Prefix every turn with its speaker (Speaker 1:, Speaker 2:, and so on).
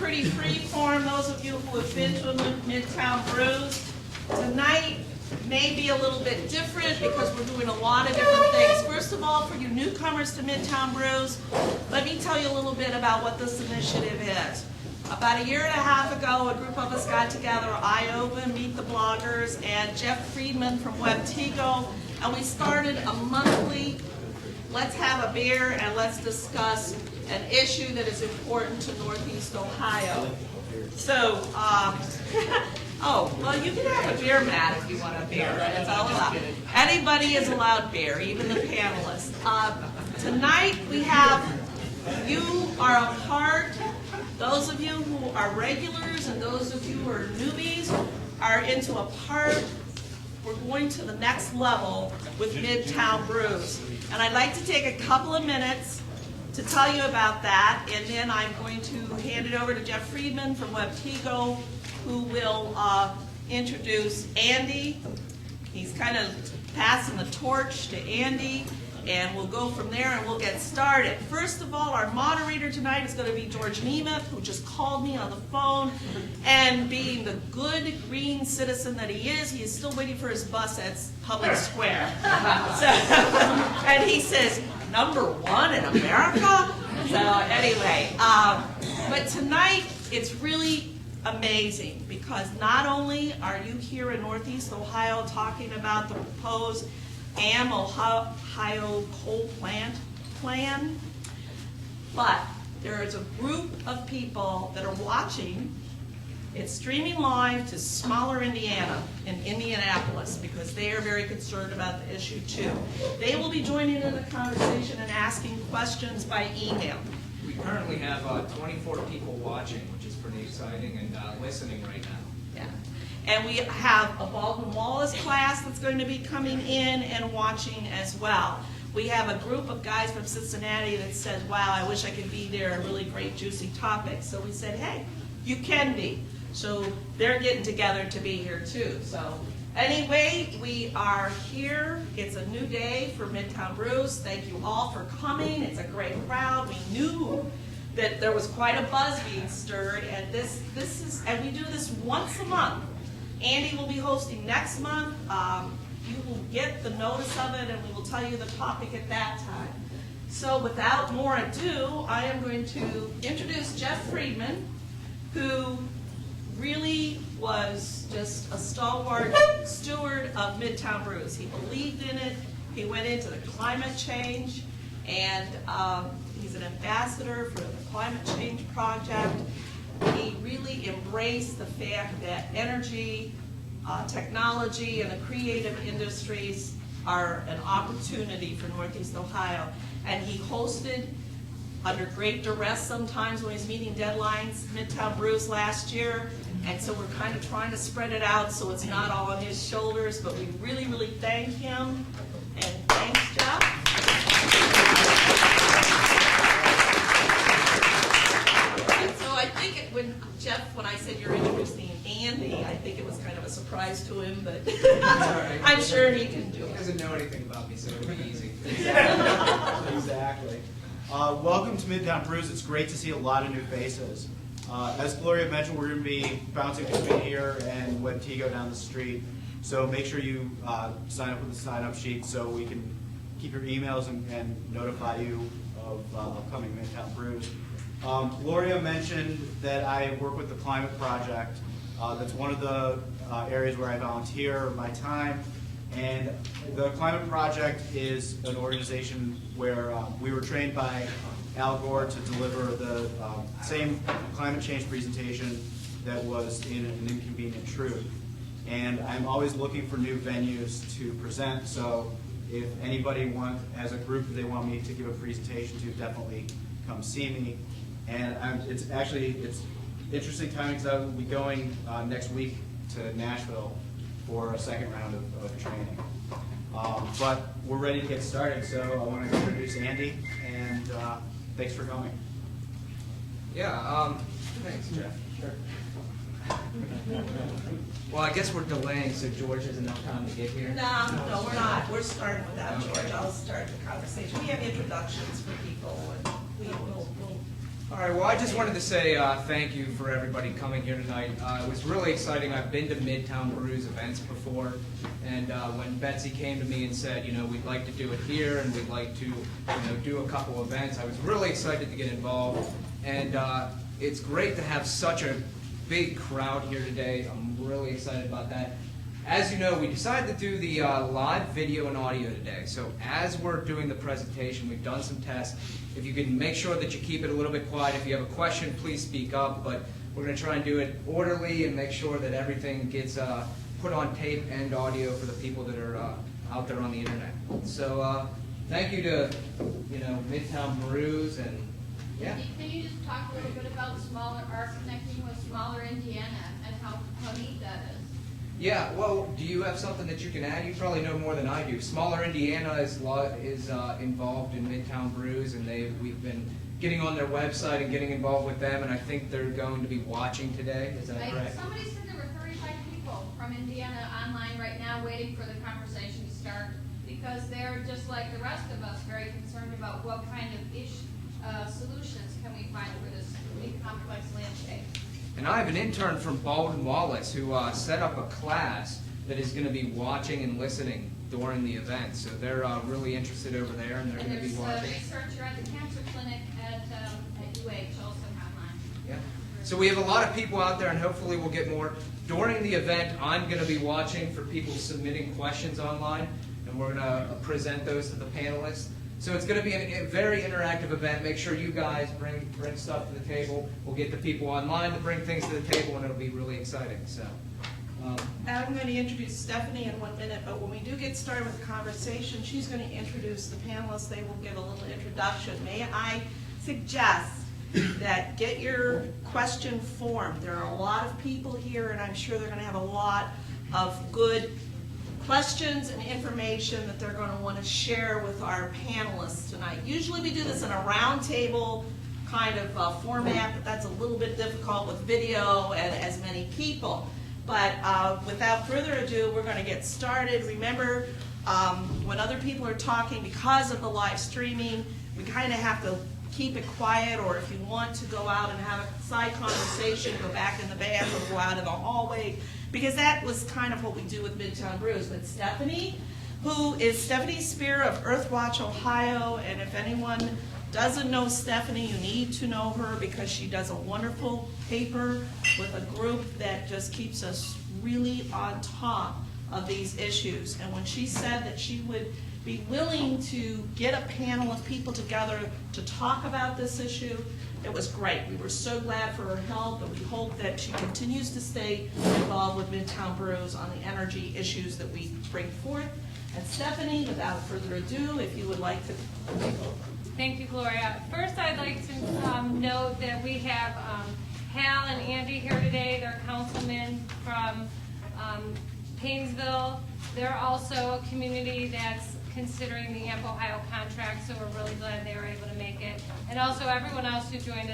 Speaker 1: pretty free-form, those of you who have been to Midtown Brews. Tonight may be a little bit different because we're doing a lot of different things. First of all, for you newcomers to Midtown Brews, let me tell you a little bit about what this initiative is. About a year and a half ago, a group of us got together, Iowa, Meet the Bloggers, and Jeff Friedman from WebTigo, and we started a monthly let's have a beer and let's discuss an issue that is important to Northeast Ohio. So, oh, well, you can have a beer, Matt, if you want a beer. It's all allowed. Anybody is allowed beer, even the panelists. Tonight we have, you are a part, those of you who are regulars and those of you who are newbies are into a part. We're going to the next level with Midtown Brews. And I'd like to take a couple of minutes to tell you about that, and then I'm going to hand it over to Jeff Friedman from WebTigo, who will introduce Andy. He's kind of passing the torch to Andy, and we'll go from there and we'll get started. First of all, our moderator tonight is going to be George Nemeth, who just called me on the phone, and being the good green citizen that he is still waiting for his bus at Public Square. So, and he says, #1 in America? So anyway, but tonight it's really amazing because not only are you here in Northeast Ohio talking about the proposed Ohio coal plant plan, but there is a group of people that are watching. It's streaming live to Smaller, Indiana, in Indianapolis, because they are very concerned about the issue too. They will be joining in the conversation and asking questions by email.
Speaker 2: We currently have 24 people watching, which is pretty exciting, and listening right now.
Speaker 1: Yeah. And we have a Baldwin Wallace class that's going to be coming in and watching as well. We have a group of guys from Cincinnati that said, wow, I wish I could be there, really great, juicy topics. So we said, hey, you can be. So they're getting together to be here too. So anyway, we are here. It's a new day for Midtown Brews. Thank you all for coming. It's a great crowd. We knew that there was quite a buzz being stirred, and this is, and we do this once a month. Andy will be hosting next month. You will get the notice of it, and we will tell you the topic at that time. So without more ado, I am going to introduce Jeff Friedman, who really was just a stalwart steward of Midtown Brews. He believed in it. He went into the climate change, and he's an ambassador for the Climate Change Project. He really embraced the fact that energy, technology, and the creative industries are an opportunity for Northeast Ohio. And he hosted, under great duress sometimes when he's meeting deadlines, Midtown Brews last year. And so we're kind of trying to spread it out so it's not all on his shoulders, but we really, really thank him. And thanks, Jeff. I think when Jeff, when I said you're introducing Andy, I think it was kind of a surprise to him, but I'm sure he can do it.
Speaker 2: He doesn't know anything about me, so it'll be easy.
Speaker 3: Exactly. Welcome to Midtown Brews. It's great to see a lot of new faces. As Gloria mentioned, we're going to be bouncing between here and WebTigo down the street. So make sure you sign up with the sign-up sheet so we can keep your emails and notify you of upcoming Midtown Brews. Gloria mentioned that I work with the Climate Project. That's one of the areas where I volunteer my time. And the Climate Project is an organization where we were trained by Al Gore to deliver the same climate change presentation that was in An Inconvenient Truth. And I'm always looking for new venues to present, so if anybody has a group that they want me to give a presentation to, definitely come see me. And it's interesting timing because I will be going next week to Nashville for a second round of training. But we're ready to get started, so I want to introduce Andy, and thanks for coming.
Speaker 2: Yeah, thanks, Jeff. Sure. Well, I guess we're delaying, so George has enough time to get here.
Speaker 1: No, we're not. We're starting without George. I'll start the conversation. We have introductions for people, and we'll
Speaker 2: All right, well, I just wanted to say thank you for everybody coming here tonight. It was really exciting. I've been to Midtown Brews events before, and when Betsy came to me and said, we'd like to do it here and we'd like to, do a couple events, I was really excited to get involved. And it's great to have such a big crowd here today. I'm really excited about that. As you know, we decided to do the live video and audio today. So as we're doing the presentation, we've done some tests. If you can make sure that you keep it a little bit quiet. If you have a question, please speak up. But we're going to try and do it orderly and make sure that everything gets put on tape and audio for the people that are out there on the internet. So thank you to Midtown Brews and yeah.
Speaker 4: Can you just talk a little bit about connecting with smaller Indiana and how neat that is?
Speaker 2: Yeah, well, do you have something that you can add? You probably know more than I do. Smaller Indiana is involved in Midtown Brews, and we've been getting on their website and getting involved with them, and I think they're going to be watching today. Is that correct?
Speaker 4: Somebody said there were 35 people from Indiana online right now waiting for the conversation to start because they're just like the rest of us, very concerned about what kind of solutions can we find for this big complex landscape.
Speaker 2: And I have an intern from Baldwin Wallace who set up a class that is going to be watching and listening during the event. So they're really interested over there, and they're going to be watching.
Speaker 4: There's a researcher at the cancer clinic at UH also online.
Speaker 2: Yeah. So we have a lot of people out there, and hopefully we'll get more. During the event, I'm going to be watching for people submitting questions online, and we're going to present those to the panelists. So it's going to be a very interactive event. Make sure you guys bring stuff to the table. We'll get the people online to bring things to the table, and it'll be really exciting. So,
Speaker 1: I'm going to introduce Stephanie in 1 minute, but when we do get started with the conversation, she's going to introduce the panelists. They will give a little introduction. May I suggest that get your question formed. There are a lot of people here, and I'm sure they're going to have a lot of good questions and information that they're going to want to share with our panelists tonight. Usually we do this in a round table kind of format, but that's a little bit difficult with video and as many people. But without further ado, we're going to get started. Remember, when other people are talking, because of the live streaming, we kind of have to keep it quiet, or if you want to go out and have a side conversation, go back in the bathroom, go out in the hallway, because that was kind of what we do with Midtown Brews. But Stephanie, who is Stephanie Spear of Earthwatch Ohio, and if anyone doesn't know Stephanie, you need to know her because she does a wonderful paper with a group that just keeps us really on top of these issues. And when she said that she would be willing to get a panel of people together to talk about this issue, it was great. We were so glad for her help, and we hope that she continues to stay involved with Midtown Brews on the energy issues that we bring forth. And Stephanie, without further ado, if you would like to take over.
Speaker 5: Thank you, Gloria. First, I'd like to note that we have Hal and Andy here today. They're councilmen from Paynesville. They're also a community that's considering the AMP Ohio contract, so we're really glad they were able to make it. And also everyone else who joined us